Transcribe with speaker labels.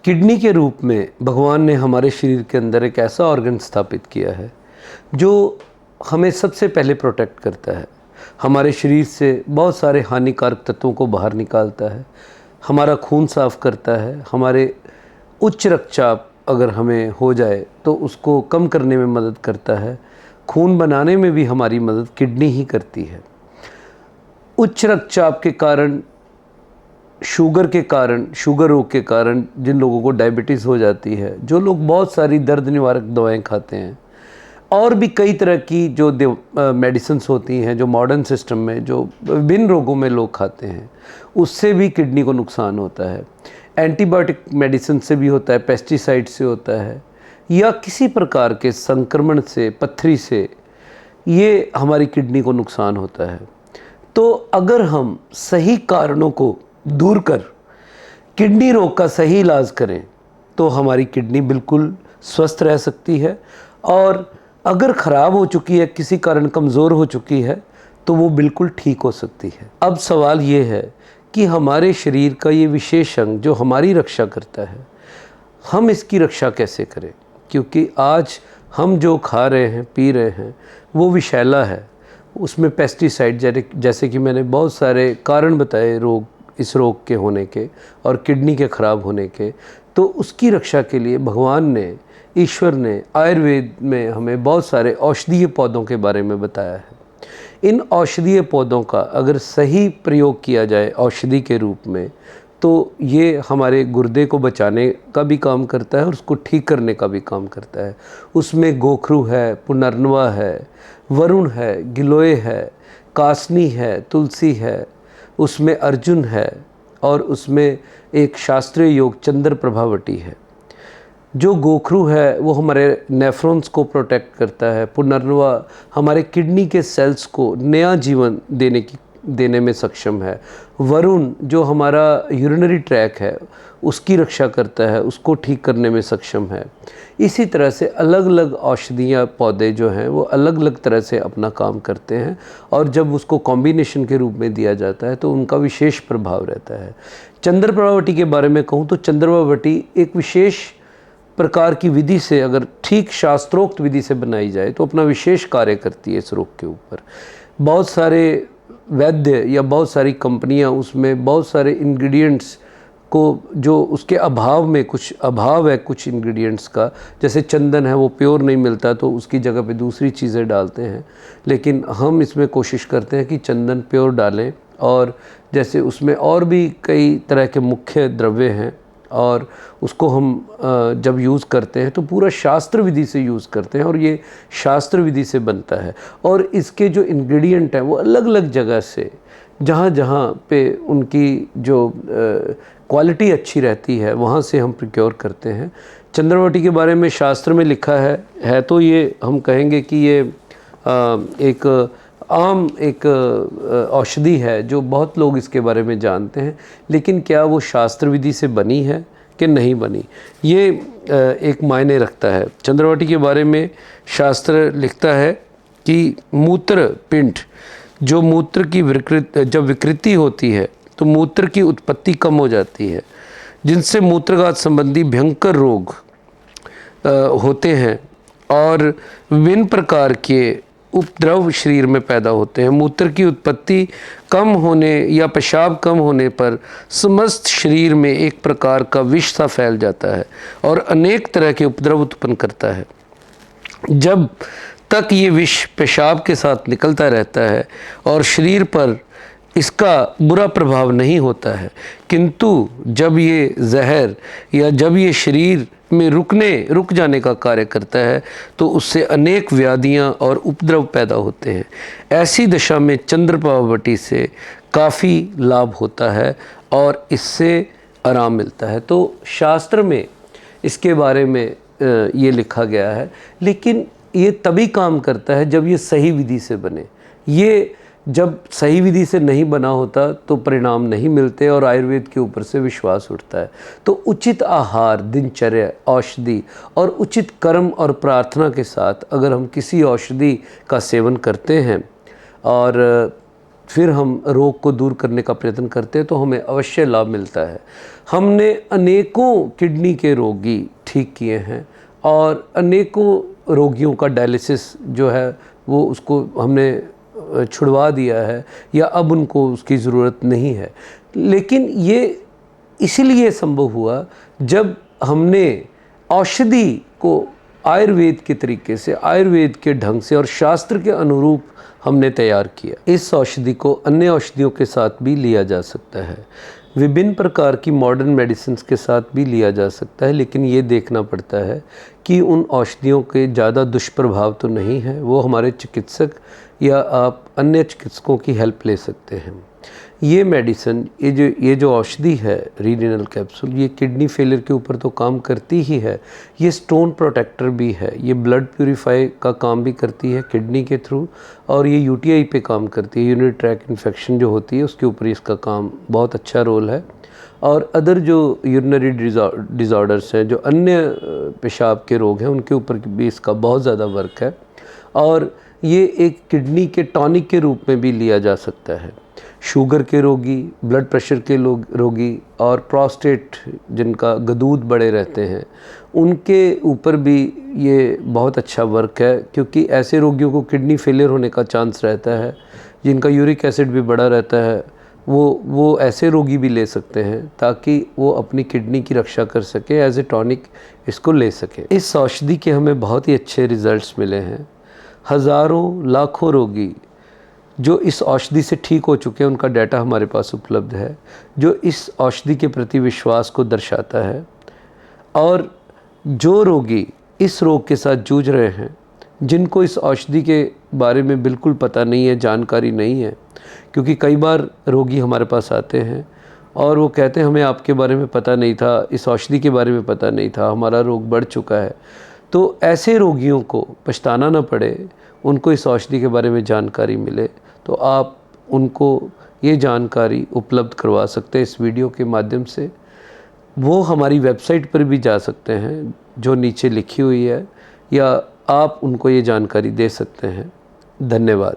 Speaker 1: Kidney के रूप में भगवान ने हमारे शरीर के अंदर एक ऐसा ऑर्गन स्थापित किया है जो हमें सबसे पहले प्रोटेक्ट करता है। हमारे शरीर से बहुत सारे हानिकारक तत्वों को बाहर निकालता है, हमारा खून साफ़ करता है, हमारे उच्च रक्तचाप अगर हमें हो जाए तो उसको कम करने में मदद करता है। खून बनाने में भी हमारी मदद किडनी ही करती है। उच्च रक्तचाप के कारण, शुगर रोग के कारण जिन लोगों को डायबिटीज़ हो जाती है, जो लोग बहुत सारी दर्द निवारक दवाएं खाते हैं और भी कई तरह की जो मेडिसिन्स होती हैं जो मॉडर्न सिस्टम में जो विभिन्न रोगों में लोग खाते हैं, उससे भी किडनी को नुकसान होता है। एंटीबायोटिक मेडिसिन से भी होता है, पेस्टिसाइड से होता है, या किसी प्रकार के संक्रमण से, पत्थरी से, ये हमारी किडनी को नुकसान होता है। तो अगर हम सही कारणों को दूर कर किडनी रोग का सही इलाज करें तो हमारी किडनी बिल्कुल स्वस्थ रह सकती है, और अगर ख़राब हो चुकी है, किसी कारण कमज़ोर हो चुकी है, तो वो बिल्कुल ठीक हो सकती है। अब सवाल ये है कि हमारे शरीर का ये विशेष अंग जो हमारी रक्षा करता है, हम इसकी रक्षा कैसे करें? क्योंकि आज हम जो खा रहे हैं, पी रहे हैं, वो विषैला है। उसमें पेस्टिसाइड जैसे कि मैंने बहुत सारे कारण बताए इस रोग के होने के और किडनी के ख़राब होने के। तो उसकी रक्षा के लिए भगवान ने, ईश्वर ने आयुर्वेद में हमें बहुत सारे औषधीय पौधों के बारे में बताया है। इन औषधीय पौधों का अगर सही प्रयोग किया जाए औषधि के रूप में, तो ये हमारे गुर्दे को बचाने का भी काम करता है और उसको ठीक करने का भी काम करता है। उसमें गोखरू है, पुनर्नवा है, वरुण है, गिलोय है, कासनी है, तुलसी है, उसमें अर्जुन है, और उसमें एक शास्त्रीय योग चंद्र प्रभावटी है। जो गोखरू है वो हमारे नेफ्रॉन्स को प्रोटेक्ट करता है। पुनर्नवा हमारे किडनी के सेल्स को नया जीवन देने में सक्षम है। वरुण जो हमारा यूरिनरी ट्रैक है उसकी रक्षा करता है, उसको ठीक करने में सक्षम है। इसी तरह से अलग अलग औषधियाँ पौधे जो हैं वो अलग अलग तरह से अपना काम करते हैं, और जब उसको कॉम्बिनेशन के रूप में दिया जाता है तो उनका विशेष प्रभाव रहता है। चंद्र प्रभावटी के बारे में कहूँ तो चंद्र प्रभावटी एक विशेष प्रकार की विधि से, अगर ठीक शास्त्रोक्त विधि से बनाई जाए, तो अपना विशेष कार्य करती है इस रोग के ऊपर। बहुत सारे वैद्य या बहुत सारी कंपनियां उसमें बहुत सारे इंग्रेडिएंट्स को, जो उसके अभाव में कुछ अभाव है कुछ इंग्रेडिएंट्स का, जैसे चंदन है वो प्योर नहीं मिलता तो उसकी जगह पे दूसरी चीज़ें डालते हैं। लेकिन हम इसमें कोशिश करते हैं कि चंदन प्योर डालें, और जैसे उसमें और भी कई तरह के मुख्य द्रव्य हैं, और उसको हम जब यूज़ करते हैं तो पूरा शास्त्र विधि से यूज़ करते हैं, और ये शास्त्र विधि से बनता है। और इसके जो इंग्रेडिएंट हैं वो अलग अलग जगह से, जहाँ जहाँ पे उनकी जो क्वालिटी अच्छी रहती है वहाँ से हम प्रोक्योर करते हैं। चंद्रवटी के बारे में शास्त्र में लिखा है तो ये हम कहेंगे कि ये एक आम एक औषधि है जो बहुत लोग इसके बारे में जानते हैं, लेकिन क्या वो शास्त्र विधि से बनी है कि नहीं बनी, ये एक मायने रखता है। चंद्रवटी के बारे में शास्त्र लिखता है कि मूत्र पिंड, जो मूत्र की जब विकृति होती है तो मूत्र की उत्पत्ति कम हो जाती है, जिनसे मूत्रघात संबंधी भयंकर रोग होते हैं, और विभिन्न प्रकार के उपद्रव शरीर में पैदा होते हैं। मूत्र की उत्पत्ति कम होने या पेशाब कम होने पर समस्त शरीर में एक प्रकार का विष सा फैल जाता है और अनेक तरह के उपद्रव उत्पन्न करता है। जब तक ये विष पेशाब के साथ निकलता रहता है और शरीर पर इसका बुरा प्रभाव नहीं होता है, किंतु जब ये जहर या जब ये शरीर में रुक जाने का कार्य करता है तो उससे अनेक व्याधियाँ और उपद्रव पैदा होते हैं। ऐसी दशा में चंद्र प्रभावटी से काफ़ी लाभ होता है और इससे आराम मिलता है। तो शास्त्र में इसके बारे में ये लिखा गया है, लेकिन ये तभी काम करता है जब ये सही विधि से बने। ये जब सही विधि से नहीं बना होता तो परिणाम नहीं मिलते और आयुर्वेद के ऊपर से विश्वास उठता है। तो उचित आहार, दिनचर्या, औषधि और उचित कर्म और प्रार्थना के साथ अगर हम किसी औषधि का सेवन करते हैं और फिर हम रोग को दूर करने का प्रयत्न करते हैं तो हमें अवश्य लाभ मिलता है। हमने अनेकों किडनी के रोगी ठीक किए हैं और अनेकों रोगियों का डायलिसिस जो है वो उसको हमने छुड़वा दिया है या अब उनको उसकी ज़रूरत नहीं है। लेकिन ये इसीलिए संभव हुआ जब हमने औषधि को आयुर्वेद के तरीके से, आयुर्वेद के ढंग से और शास्त्र के अनुरूप हमने तैयार किया। इस औषधि को अन्य औषधियों के साथ भी लिया जा सकता है, विभिन्न प्रकार की मॉडर्न मेडिसिन्स के साथ भी लिया जा सकता है, लेकिन ये देखना पड़ता है कि उन औषधियों के ज़्यादा दुष्प्रभाव तो नहीं है। वो हमारे चिकित्सक या आप अन्य चिकित्सकों की हेल्प ले सकते हैं। ये मेडिसिन, ये जो औषधि है रीनिनल कैप्सूल, ये किडनी फेलियर के ऊपर तो काम करती ही है, ये स्टोन प्रोटेक्टर भी है, ये ब्लड प्यूरीफाई का काम भी करती है किडनी के थ्रू, और ये यूटीआई पे काम करती है, यूरिनरी ट्रैक्ट इन्फेक्शन जो होती है उसके ऊपर इसका काम बहुत अच्छा रोल है। और अदर जो यूरिनरी डिज़ॉर्डर्स हैं, जो अन्य पेशाब के रोग हैं, उनके ऊपर भी इसका बहुत ज़्यादा वर्क है। और ये एक किडनी के टॉनिक के रूप में भी लिया जा सकता है। शुगर के रोगी, ब्लड प्रेशर के रोगी और प्रोस्टेट जिनका गदूद बड़े रहते हैं, उनके ऊपर भी ये बहुत अच्छा वर्क है, क्योंकि ऐसे रोगियों को किडनी फेलियर होने का चांस रहता है, जिनका यूरिक एसिड भी बढ़ा रहता है। वो ऐसे रोगी भी ले सकते हैं ताकि वो अपनी किडनी की रक्षा कर सके, एज ए टॉनिक इसको ले सके। इस औषधि के हमें बहुत ही अच्छे रिज़ल्ट्स मिले हैं। हज़ारों लाखों रोगी जो इस औषधि से ठीक हो चुके हैं, उनका डाटा हमारे पास उपलब्ध है, जो इस औषधि के प्रति विश्वास को दर्शाता है। और जो रोगी इस रोग के साथ जूझ रहे हैं, जिनको इस औषधि के बारे में बिल्कुल पता नहीं है, जानकारी नहीं है, क्योंकि कई बार रोगी हमारे पास आते हैं और वो कहते हैं हमें आपके बारे में पता नहीं था, इस औषधि के बारे में पता नहीं था, हमारा रोग बढ़ चुका है। तो ऐसे रोगियों को पछताना ना पड़े, उनको इस औषधि के बारे में जानकारी मिले, तो आप उनको ये जानकारी उपलब्ध करवा सकते हैं इस वीडियो के माध्यम से। वो हमारी वेबसाइट पर भी जा सकते हैं जो नीचे लिखी हुई है, या आप उनको ये जानकारी दे सकते हैं। धन्यवाद।